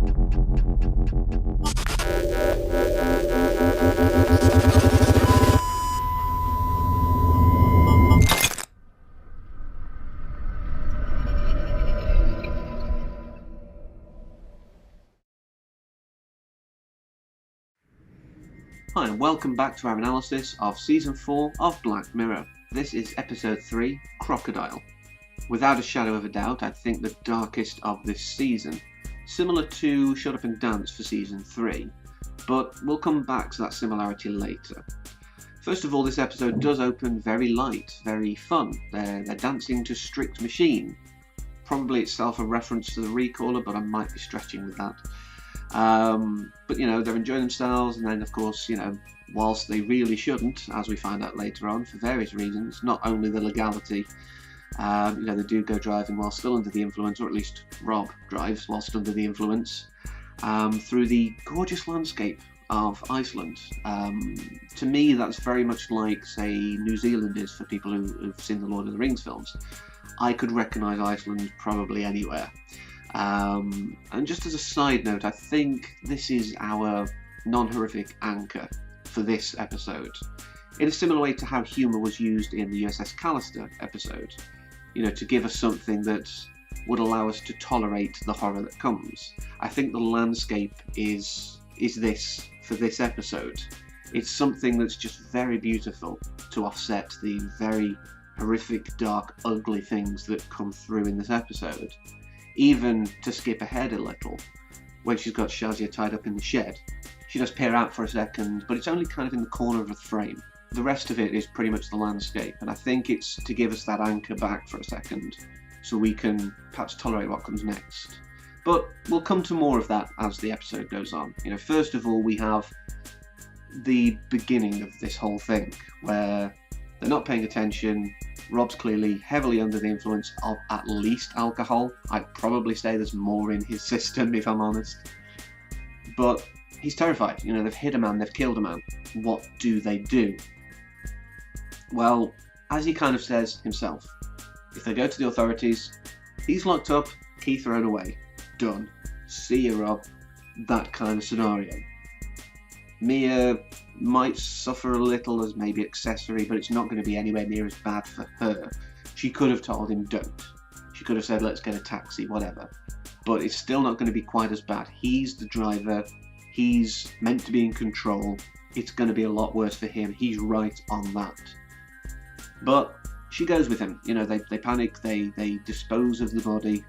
Hi and welcome back to our analysis of Season 4 of Black Mirror. This is Episode 3, Crocodile. Without a shadow of a doubt, I think the darkest of this season, similar to Shut Up and Dance for Season 3, but we'll come back to that similarity later. First of all, this episode does open very light, very fun. They're dancing to Strict Machine. Probably itself a reference to the Recaller, but I might be stretching with that. But you know, they're enjoying themselves, and then of course, you know, whilst they really shouldn't, as we find out later on for various reasons, not only the legality, you know, they do go driving while still under the influence, or at least Rob drives whilst under the influence, through the gorgeous landscape of Iceland. To me, that's very much like, say, New Zealand is for people who've seen the Lord of the Rings films. I could recognise Iceland probably anywhere. And just as a side note, I think this is our non-horrific anchor for this episode, in a similar way to how humour was used in the USS Callister episode, you know, to give us something that would allow us to tolerate the horror that comes. I think the landscape is this for this episode. It's something that's just very beautiful to offset the very horrific, dark, ugly things that come through in this episode. Even to skip ahead a little, when she's got Shazia tied up in the shed, she does peer out for a second, but it's only kind of in the corner of the frame. The rest of it is pretty much the landscape, and I think it's to give us that anchor back for a second, so we can perhaps tolerate what comes next. But we'll come to more of that as the episode goes on. You know, first of all, we have the beginning of this whole thing, where they're not paying attention. Rob's clearly heavily under the influence of at least alcohol. I'd probably say there's more in his system, if I'm honest. But he's terrified. You know, they've hit a man, they've killed a man. What do they do? Well, as he kind of says himself, if they go to the authorities, he's locked up, key thrown away. Done. See you, Rob. That kind of scenario. Mia might suffer a little as maybe accessory, but it's not going to be anywhere near as bad for her. She could have told him don't. She could have said let's get a taxi, whatever. But it's still not going to be quite as bad. He's the driver. He's meant to be in control. It's going to be a lot worse for him. He's right on that. But she goes with him. You know, they panic, they dispose of the body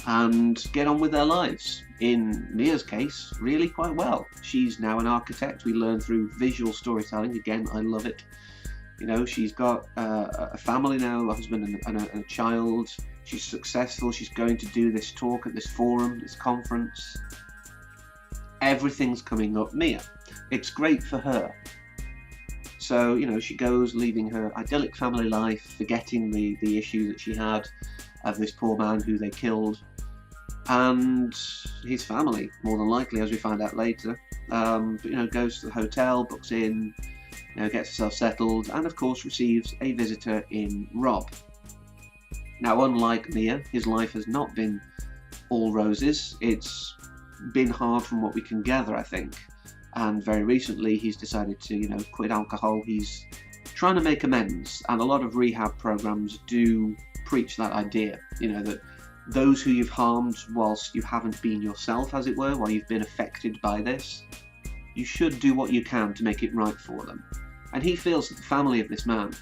and get on with their lives. In Mia's case, really quite well. She's now an architect. We learn through visual storytelling. Again, I love it. You know, she's got a family now, a husband and a child. She's successful. She's going to do this talk at this forum, this conference. Everything's coming up Mia. It's great for her. So, you know, she goes, leaving her idyllic family life, forgetting the issue that she had of this poor man who they killed, and his family, more than likely, as we find out later. But, you know, goes to the hotel, books in, you know, gets herself settled, and of course receives a visitor in Rob. Now, unlike Mia, his life has not been all roses. It's been hard from what we can gather, I think. And very recently he's decided to, you know, quit alcohol. He's trying to make amends, and a lot of rehab programs do preach that idea, you know, that those who you've harmed whilst you haven't been yourself, as it were, while you've been affected by this, you should do what you can to make it right for them. And he feels that the family of this man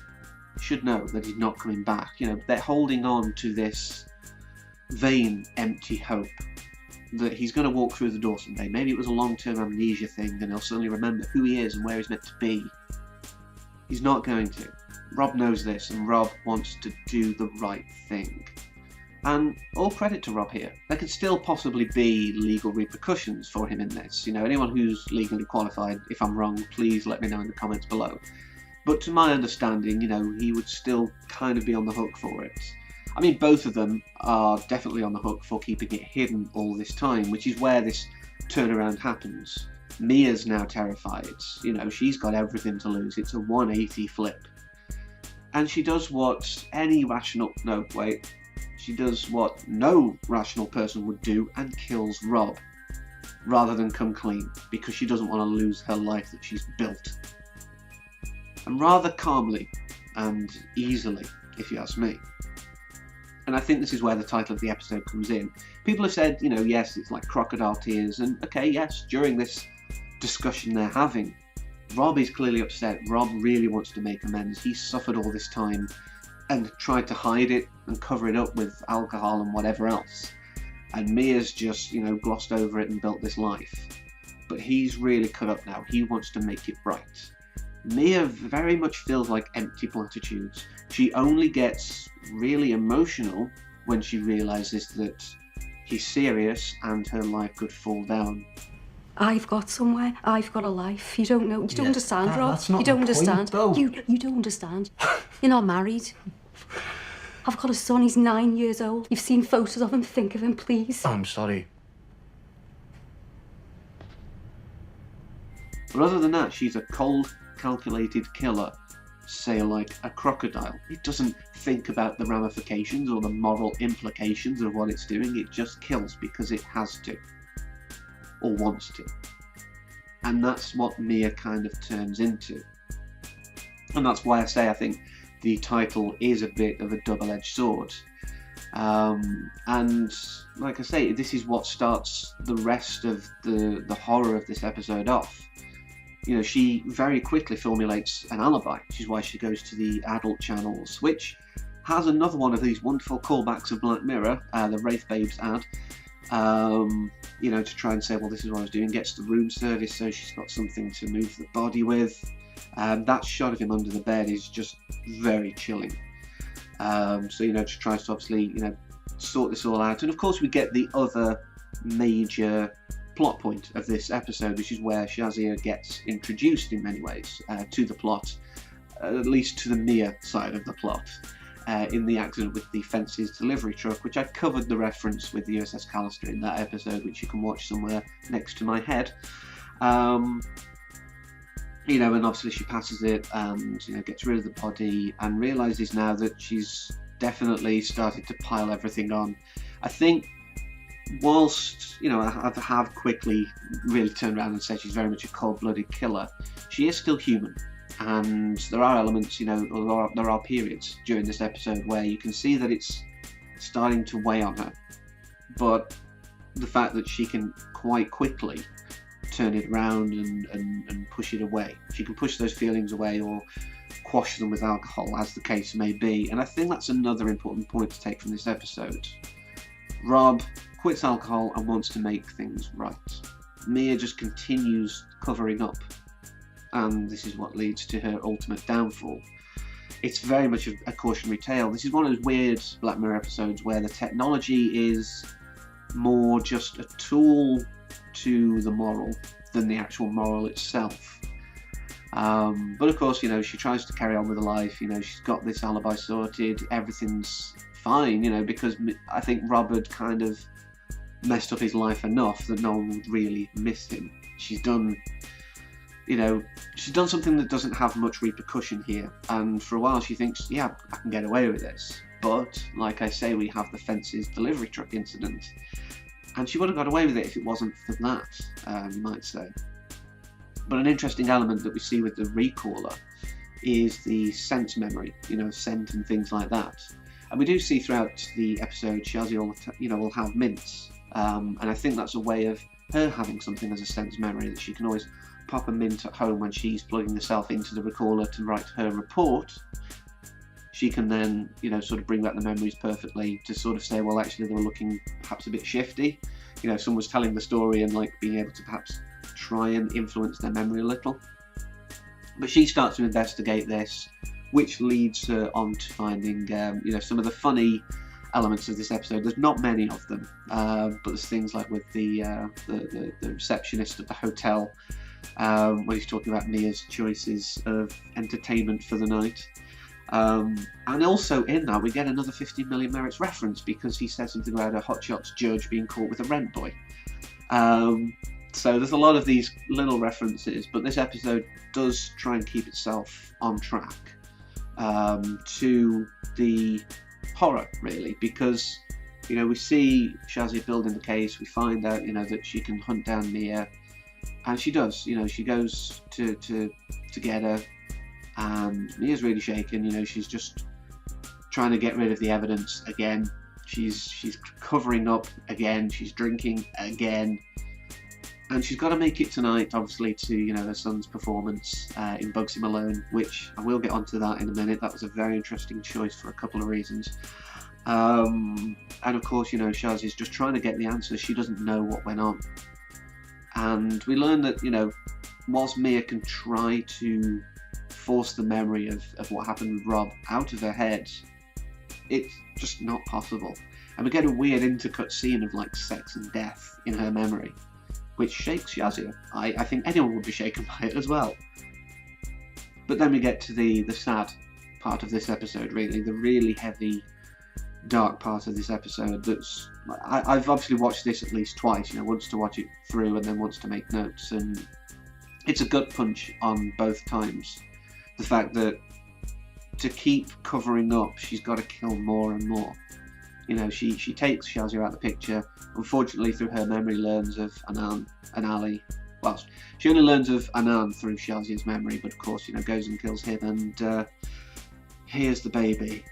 should know that he's not coming back. You know, they're holding on to this vain, empty hope that he's going to walk through the door someday. Maybe it was a long-term amnesia thing and he'll suddenly remember who he is and where he's meant to be. He's not going to. Rob knows this, and Rob wants to do the right thing. And all credit to Rob here. There could still possibly be legal repercussions for him in this. You know, anyone who's legally qualified, if I'm wrong, please let me know in the comments below. But to my understanding, you know, he would still kind of be on the hook for it. I mean, both of them are definitely on the hook for keeping it hidden all this time, which is where this turnaround happens. Mia's now terrified. You know, she's got everything to lose. It's a 180 flip. And she does what she does what no rational person would do and kills Rob. rather than come clean, because she doesn't want to lose her life that she's built. And rather calmly and easily, if you ask me. And I think this is where the title of the episode comes in. People have said, you know, yes, it's like crocodile tears, and okay, yes, during this discussion they're having, Rob is clearly upset. Rob really wants to make amends. He's suffered all this time and tried to hide it and cover it up with alcohol and whatever else. And Mia's just, you know, glossed over it and built this life. But he's really cut up now. He wants to make it right. Mia very much feels like empty platitudes. She only gets really emotional when she realises that he's serious and her life could fall down. I've got somewhere. I've got a life. You don't know. You don't understand, Rob. That's not you don't the point, understand. though. You don't understand. You're not married. I've got a son. He's 9 years old. You've seen photos of him. Think of him, please. I'm sorry. But other than that, she's a cold, calculated killer, say like a crocodile. It doesn't think about the ramifications or the moral implications of what it's doing. It just kills because it has to, or wants to. And that's what Mia kind of turns into. And that's why I say I think the title is a bit of a double-edged sword. And like I say, this is what starts the rest of the horror of this episode off. You know, she very quickly formulates an alibi, which is why she goes to the adult channels, which has another one of these wonderful callbacks of Black Mirror, the Wraith Babes ad, you know, to try and say, well, this is what I was doing. Gets the room service, so she's got something to move the body with. That shot of him under the bed is just very chilling. So, you know, she tries to obviously, you know, sort this all out. And of course we get the other major plot point of this episode, which is where Shazia gets introduced in many ways to the plot, at least to the Mia side of the plot, in the accident with the Fences delivery truck, which I covered the reference with the USS Callister in that episode, which you can watch somewhere next to my head. You know, and obviously she passes it and, you know, gets rid of the body and realises now that she's definitely started to pile everything on. I think whilst, you know, I have quickly really turned around and said she's very much a cold-blooded killer, she is still human. And there are elements, you know, there are periods during this episode where you can see that it's starting to weigh on her. But the fact that she can quite quickly turn it around and push it away. She can push those feelings away or quash them with alcohol, as the case may be. And I think that's another important point to take from this episode. Rob quits alcohol and wants to make things right. Mia just continues covering up, and this is what leads to her ultimate downfall. It's very much a cautionary tale. This is one of those weird Black Mirror episodes where the technology is more just a tool to the moral than the actual moral itself. But of course, you know, she tries to carry on with her life. You know, she's got this alibi sorted, everything's fine, you know, because I think Rob had kind of messed up his life enough that no one would really miss him. She's done, you know, she's done something that doesn't have much repercussion here, and for a while she thinks, yeah, I can get away with this. But like I say, we have the Fences delivery truck incident, and she would have got away with it if it wasn't for that, you might say. But an interesting element that we see with the recaller is the sense memory, you know, scent and things like that. And we do see throughout the episode Shazia will have mints, and I think that's a way of her having something as a sense memory, that she can always pop a mint at home when she's plugging herself into the recaller to write her report. She can then, you know, sort of bring back the memories perfectly to sort of say, well, actually they were looking perhaps a bit shifty. You know, someone was telling the story and like being able to perhaps try and influence their memory a little. But she starts to investigate this, which leads her on to finding, you know, some of the funny elements of this episode. There's not many of them, but there's things like with the receptionist at the hotel, when he's talking about Mia's choices of entertainment for the night. And also in that we get another 15 Million Merits reference, because he says something about a Hot Shots judge being caught with a rent boy. So there's a lot of these little references, but this episode does try and keep itself on track to the horror, really, because You know, we see Shazia building the case. We find out, you know, that she can hunt down Mia, and she does. You know, she goes to get her, and Mia's really shaken. You know, she's just trying to get rid of the evidence again. She's covering up again. She's drinking again, and she's got to make it tonight, obviously, to, you know, her son's performance in Bugsy Malone, which I will get onto that in a minute. That was a very interesting choice for a couple of reasons. And of course, you know, Shazia's just trying to get the answers. She doesn't know what went on. And we learn that, you know, whilst Mia can try to force the memory of what happened with Rob out of her head, it's just not possible. And we get a weird intercut scene of like sex and death in her memory, which shakes Shazia. I think anyone would be shaken by it as well. But then we get to the sad part of this episode, really, the really heavy, dark part of this episode. That's I've obviously watched this at least twice, you know, once to watch it through and then once to make notes, and it's a gut punch on both times. The fact that to keep covering up, she's got to kill more and more. You know, she takes Shazia out of the picture. Unfortunately, through her memory, learns of Anan and Ali. Well, she only learns of Anan through Shazia's memory, but of course, you know, goes and kills him, and here's the baby.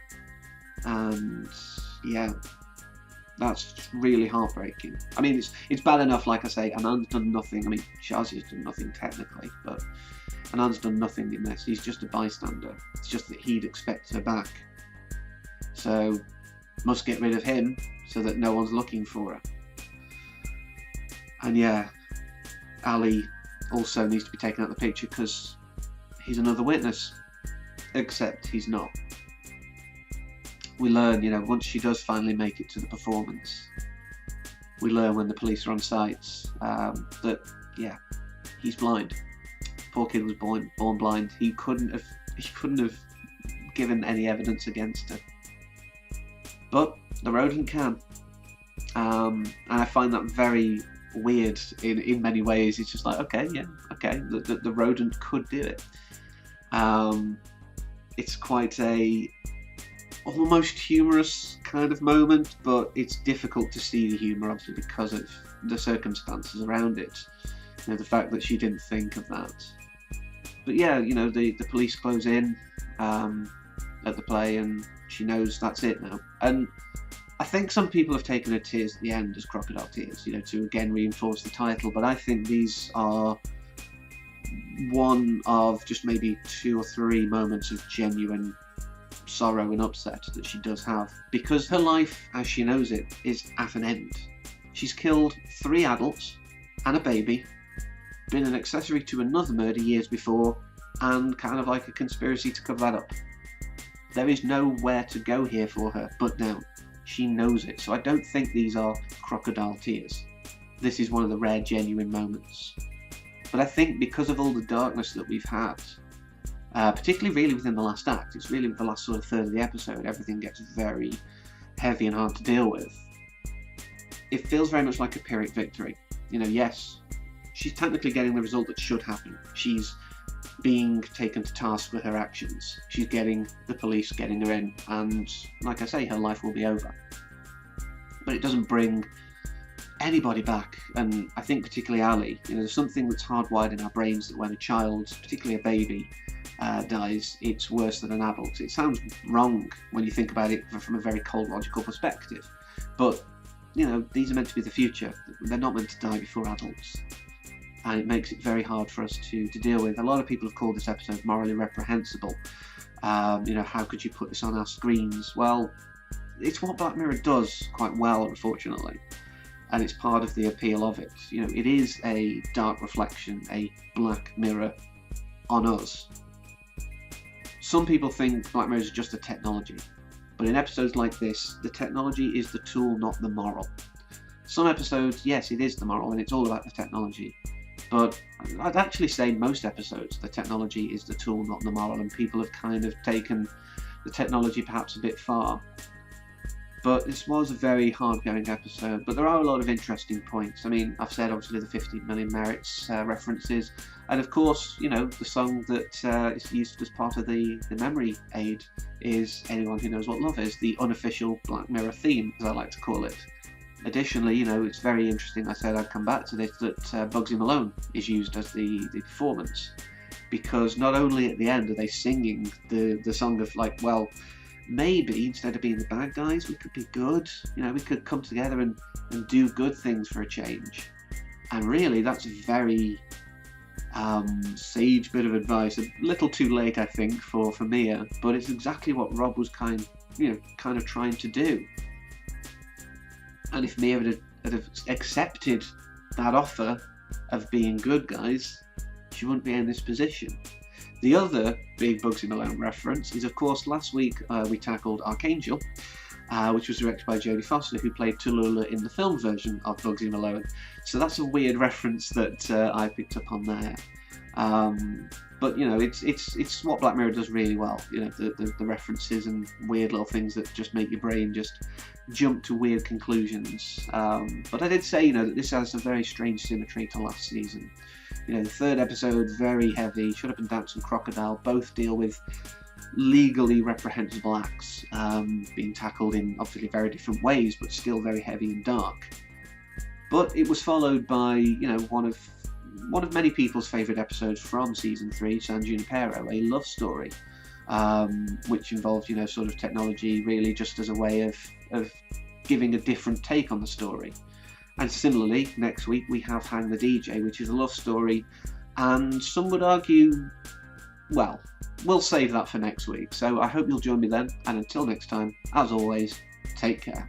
And yeah, that's really heartbreaking. I mean, it's bad enough, like I say, Anand's done nothing. I mean, Shazia's done nothing technically, but Anand's done nothing in this. He's just a bystander. It's just that he'd expect her back. So, must get rid of him so that no one's looking for her. And yeah, Ali also needs to be taken out of the picture because he's another witness. Except he's not. We learn, you know, once she does finally make it to the performance, we learn when the police are on site that, yeah, he's blind. Poor kid was born blind. He couldn't have given any evidence against her. But the rodent can. And I find that very weird in many ways. It's just like, okay, yeah, okay, the rodent could do it. It's quite a almost humorous kind of moment, but it's difficult to see the humour, obviously, because of the circumstances around it. You know, the fact that she didn't think of that. But yeah, you know, the police close in at the play, and she knows that's it now. And I think some people have taken her tears at the end as crocodile tears, you know, to again reinforce the title, but I think these are one of just maybe 2 or 3 moments of genuine sorrow and upset that she does have, because her life as she knows it is at an end. She's killed 3 adults and a baby, been an accessory to another murder years before, and kind of like a conspiracy to cover that up. There is nowhere to go here for her but down. She knows it, so I don't think these are crocodile tears. This is one of the rare genuine moments. But I think because of all the darkness that we've had, particularly really within the last act, it's really the last sort of third of the episode, everything gets very heavy and hard to deal with. It feels very much like a Pyrrhic victory. You know, yes, she's technically getting the result that should happen. She's being taken to task for her actions. She's getting the police getting her in, and like I say, her life will be over. But it doesn't bring anybody back, and I think particularly Ali. You know, there's something that's hardwired in our brains that when a child, particularly a baby, dies, it's worse than an adult. It sounds wrong when you think about it from a very cold, logical perspective, but you know, these are meant to be the future. They're not meant to die before adults, and it makes it very hard for us to deal with. A lot of people have called this episode morally reprehensible. You know, how could you put this on our screens? Well, it's what Black Mirror does quite well, unfortunately, and it's part of the appeal of it. You know, it is a dark reflection, a Black Mirror on us. Some people think Black Mirror is just a technology, but in episodes like this, the technology is the tool, not the moral. Some episodes, yes, it is the moral, and it's all about the technology. But I'd actually say most episodes, the technology is the tool, not the moral, and people have kind of taken the technology perhaps a bit far. But this was a very hard-going episode, but there are a lot of interesting points. I mean, I've said obviously the 50 Million Merits references, and of course, you know, the song that is used as part of the memory aid is Anyone Who Knows What Love Is, the unofficial Black Mirror theme, as I like to call it. Additionally, you know, it's very interesting, I said I'd come back to this, that Bugsy Malone is used as the performance, because not only at the end are they singing the song of like, well, maybe instead of being the bad guys, we could be good. You know, we could come together and do good things for a change. And really, that's a very sage bit of advice. A little too late, I think, for Mia, but it's exactly what Rob was kind of trying to do. And if Mia had accepted that offer of being good guys, she wouldn't be in this position. The other big Bugsy Malone reference is, of course, last week we tackled Archangel, which was directed by Jodie Foster, who played Tallulah in the film version of Bugsy Malone. So that's a weird reference that I picked up on there. But you know, it's what Black Mirror does really well. You know, the references and weird little things that just make your brain just jump to weird conclusions. But I did say, you know, that this has a very strange symmetry to last season. You know, the third episode, very heavy. Shut Up and Dance and Crocodile both deal with legally reprehensible acts being tackled in obviously very different ways, but still very heavy and dark. But it was followed by, you know, one of many people's favourite episodes from season 3, San Junipero, a love story, which involved, you know, sort of technology really just as a way of giving a different take on the story. And similarly, next week we have Hang the DJ, which is a love story, and some would argue, well, we'll save that for next week. So I hope you'll join me then, and until next time, as always, take care.